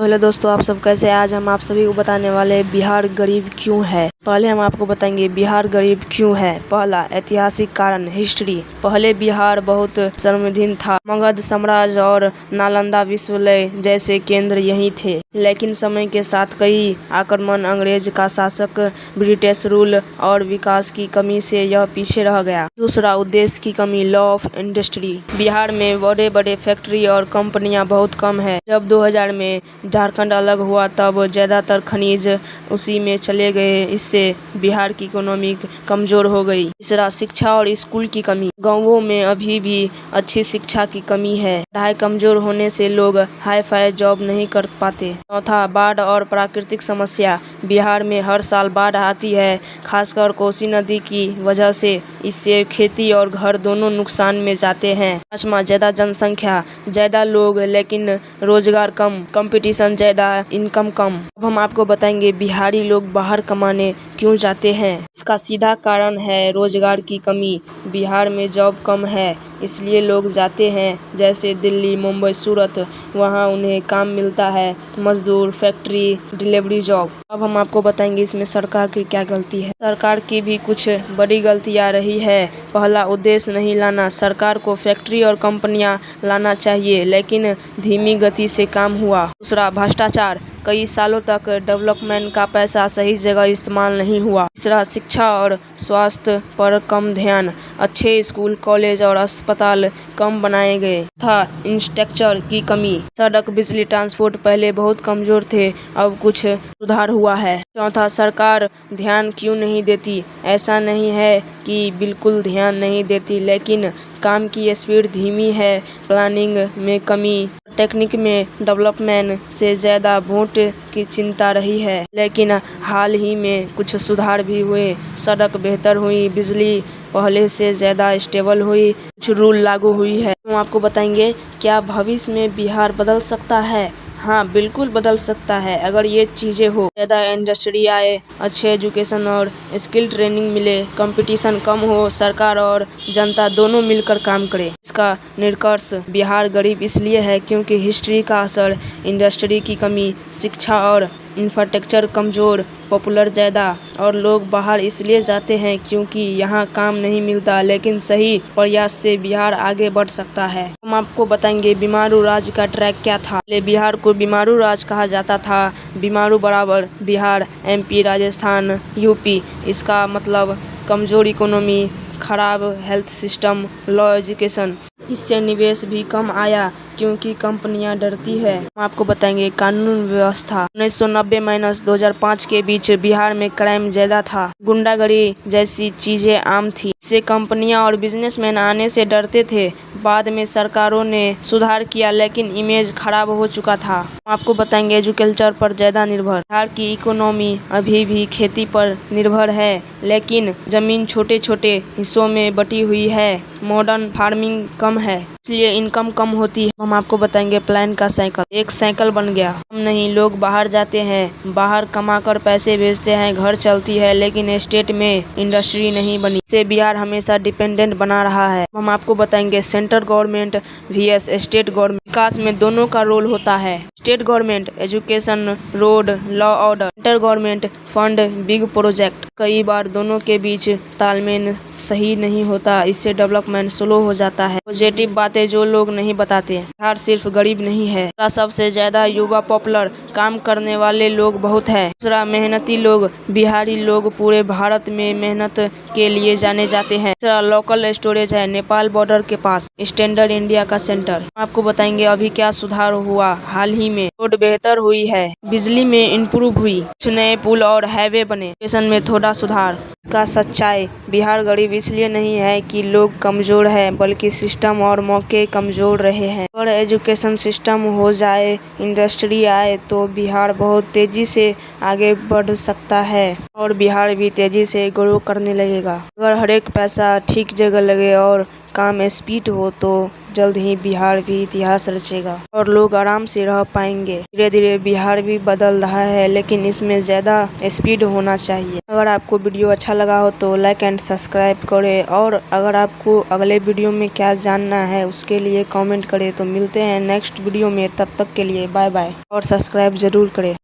Hello दोस्तों, आप सब कैसे हैं। आज हम आप सभी को बताने वाले हैं बिहार गरीब क्यों है। पहले हम आपको बताएंगे बिहार गरीब क्यों है। पहला, ऐतिहासिक कारण, हिस्ट्री। पहले बिहार बहुत समृद्ध था। मगध साम्राज्य और नालंदा विश्वविद्यालय जैसे केंद्र यहीं थे, लेकिन समय के साथ कई आक्रमण, अंग्रेज का शासक, ब्रिटिश रूल और विकास की कमी से यह पीछे रह गया। दूसरा, उद्देश्य की कमी, लॉ ऑफ इंडस्ट्री। बिहार में बड़े बड़े फैक्ट्री और कंपनियां बहुत कम है। जब 2000 में झारखंड अलग हुआ तब ज्यादातर खनिज उसी में चले गए। इससे बिहार की इकोनॉमी कमजोर हो गई। तीसरा, शिक्षा और स्कूल की कमी। गांवों में अभी भी अच्छी शिक्षा की कमी है। पढ़ाई कमजोर होने से लोग हाई फाई जॉब नहीं कर पाते। चौथा, बाढ़ और प्राकृतिक समस्या। बिहार में हर साल बाढ़ आती है, खासकर कोसी नदी की वजह से। इससे खेती और घर दोनों नुकसान में जाते हैं। पांचवा, ज्यादा जनसंख्या, ज्यादा लोग लेकिन रोजगार कम, कंपटीशन ज्यादा, इनकम कम। अब हम आपको बताएंगे बिहारी लोग बाहर कमाने क्यों जाते हैं। इसका सीधा कारण है रोजगार की कमी। बिहार में जॉब कम है, इसलिए लोग जाते हैं, जैसे दिल्ली, मुंबई, सूरत। वहाँ उन्हें काम मिलता है, मजदूर, फैक्ट्री, डिलीवरी जॉब। अब हम आपको बताएंगे इसमें सरकार की क्या गलती है। सरकार की भी कुछ बड़ी गलती आ रही है। पहला, उद्देश्य नहीं लाना। सरकार को फैक्ट्री और कंपनियां लाना चाहिए, लेकिन धीमी गति से काम हुआ। दूसरा, भ्रष्टाचार। कई सालों तक डेवलपमेंट का पैसा सही जगह इस्तेमाल नहीं हुआ। तीसरा, शिक्षा और स्वास्थ्य पर कम ध्यान। अच्छे स्कूल, कॉलेज और अस्पताल कम बनाए गए था। इंफ्रास्ट्रक्चर की कमी, सड़क, बिजली, ट्रांसपोर्ट पहले बहुत कमजोर थे, अब कुछ सुधार हुआ है। चौथा, सरकार ध्यान क्यों नहीं देती। ऐसा नहीं है कि बिल्कुल ध्यान नहीं देती, लेकिन काम की स्पीड धीमी है, प्लानिंग में कमी, टेक्निक में डेवलपमेंट से ज़्यादा वोट की चिंता रही है। लेकिन हाल ही में कुछ सुधार भी हुए। सड़क बेहतर हुई, बिजली पहले से ज़्यादा स्टेबल हुई, कुछ रूल लागू हुई है। हम आपको बताएंगे क्या भविष्य में बिहार बदल सकता है। हाँ, बिल्कुल बदल सकता है, अगर ये चीज़ें हो। ज़्यादा इंडस्ट्री आए, अच्छे एजुकेशन और स्किल ट्रेनिंग मिले, कंपटीशन कम हो, सरकार और जनता दोनों मिलकर काम करे। इसका निष्कर्ष, बिहार गरीब इसलिए है क्योंकि हिस्ट्री का असर, इंडस्ट्री की कमी, शिक्षा और इंफ्रास्ट्रक्चर कमज़ोर, पॉपुलर ज़्यादा, और लोग बाहर इसलिए जाते हैं क्योंकि यहाँ काम नहीं मिलता। लेकिन सही प्रयास से बिहार आगे बढ़ सकता है। हम आपको बताएंगे बीमारू राज का ट्रैक क्या था। पहले बिहार को बीमारू राज कहा जाता था। बीमारू बराबर बिहार, MP, राजस्थान, UP। इसका मतलब कमज़ोर इकोनॉमी, खराब हेल्थ सिस्टम, लो एजुकेशन। इससे निवेश भी कम आया क्योंकि कंपनियां डरती है। हम आपको बताएंगे कानून व्यवस्था। 1990-2005 के बीच बिहार में क्राइम ज्यादा था, गुंडागर्दी जैसी चीजें आम थी। इससे कंपनियां और बिजनेसमैन आने से डरते थे। बाद में सरकारों ने सुधार किया, लेकिन इमेज खराब हो चुका था। हम आपको बताएंगे एग्रीकल्चर पर ज्यादा निर्भर। बिहार की इकोनॉमी अभी भी खेती पर निर्भर है, लेकिन जमीन छोटे छोटे हिस्सों में बटी हुई है। मॉडर्न फार्मिंग कम है, इसलिए इनकम कम होती है। हम आपको बताएंगे प्लान का साइकिल। एक साइकिल बन गया। हम नहीं, लोग बाहर जाते हैं, बाहर कमाकर पैसे भेजते हैं, घर चलती है, लेकिन स्टेट में इंडस्ट्री नहीं बनी। इससे बिहार हमेशा डिपेंडेंट बना रहा है। हम आपको बताएंगे central government vs state government. विकास में दोनों का रोल होता है। State government education, road, law order. Central government fund, big project. कई बार दोनों के बीच तालमेल सही नहीं होता, इससे डेवलपमेंट स्लो हो जाता है। पॉजिटिव बातें जो लोग नहीं बताते। बिहार सिर्फ गरीब नहीं है, सबसे ज्यादा युवा पॉपुलर, काम करने वाले लोग बहुत है। दूसरा, मेहनती लोग। बिहारी लोग पूरे भारत में मेहनत के लिए जाने जाते हैं। तीसरा, लोकल स्टोरेज है, नेपाल बॉर्डर के पास, स्टैंडर्ड इंडिया का सेंटर। आपको बताएंगे अभी क्या सुधार हुआ हाल ही में। रोड बेहतर हुई है, बिजली में इम्प्रूव हुई, कुछ नए पुल और हाईवे बने, एजुकेशन में थोड़ा सुधार। इसका सच्चाई, बिहार गरीब इसलिए नहीं है कि लोग कमजोर हैं, बल्कि सिस्टम और मौके कमजोर रहे हैं। अगर एजुकेशन सिस्टम हो जाए, इंडस्ट्री आए, तो बिहार बहुत तेजी से आगे बढ़ सकता है और बिहार भी तेजी से ग्रो करने लगेगा। अगर हर एक पैसा ठीक जगह लगे और काम स्पीड हो, तो जल्द ही बिहार भी इतिहास रचेगा और लोग आराम से रह पाएंगे। धीरे धीरे बिहार भी बदल रहा है, लेकिन इसमें ज्यादा स्पीड होना चाहिए। अगर आपको वीडियो अच्छा लगा हो तो लाइक एंड सब्सक्राइब करें, और अगर आपको अगले वीडियो में क्या जानना है उसके लिए कमेंट करें। तो मिलते हैं नेक्स्ट वीडियो में, तब तक के लिए बाय बाय और सब्सक्राइब जरूर करें।